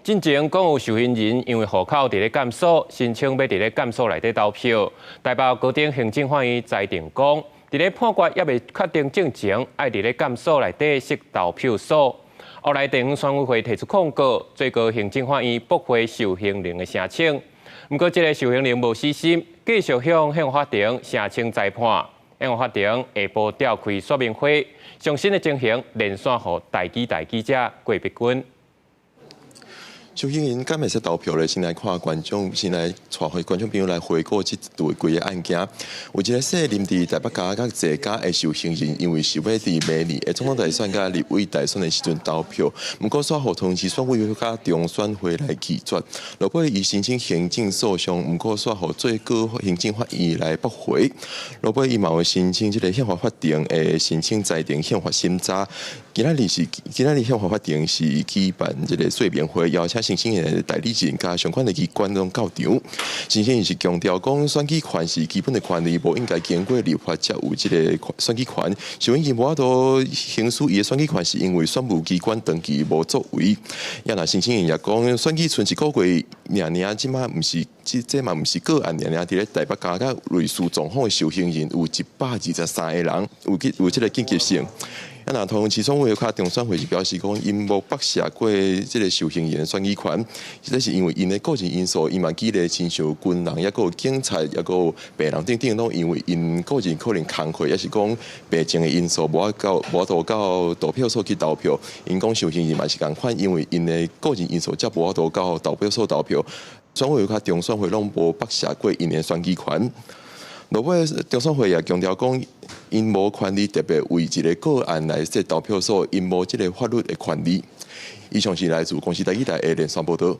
进前讲有受刑人因为户口伫咧监所，申请要伫咧监所内底投票。台北高等行政法院裁定讲，伫咧判决也未确定进前，爱伫咧监所内底设投票所。后来地方选委会提出控告，最高行政法院驳回受刑人的申请。不过，这个受刑人无死心，继续向宪法法庭申请裁判。宪法法庭下晡召开说明会，详细的情形连线予台记者郭碧君。受刑人敢会使投票咧？先来看观众，先来带观众朋友来回顾这对几个案件。有一个说临伫台北家甲这家的受刑人，因为想要伫明年的总统大选甲立委大选的时阵投票，不过煞互通知选委会甲中选会来拒绝。落尾伊申请行政诉讼，不过煞互最高行政法院来驳回。落尾伊嘛有申请这个宪法法庭的申请裁定宪法审查。今仔日宪法法庭是举办这个说明会，邀请申请人的代理人甲相关的机关拢到场。申请人是强调讲，选举权是基本的权利，无应该经过立法才有这个选举权。受刑人无法度行使伊的选举权，是因为选务机关登记无作为。也若申请人也讲，选举剩一个月，即马毋是。这嘛毋是个案，伫咧台北家甲类似状况的受刑人有123个人，有这个紧急性。啊，那同市选委会中选会是表示讲，因无剥削过这个受刑人的选举权，这是因为因的个人因素，因嘛记咧亲像军人，也有警察，也有病人等等，拢因为因个人可能工课，也是讲病情的因素，无法到投票所去投票。因讲受刑人嘛是共款，因为因的个人因素，才无法到投票所投票。选委会中选会拢无剥削过因的选举权。落尾中选会也强调讲，因无权利特别为一个个案来设投票所，因无这个法律的权利。以上是来自公司台记台的连线报道。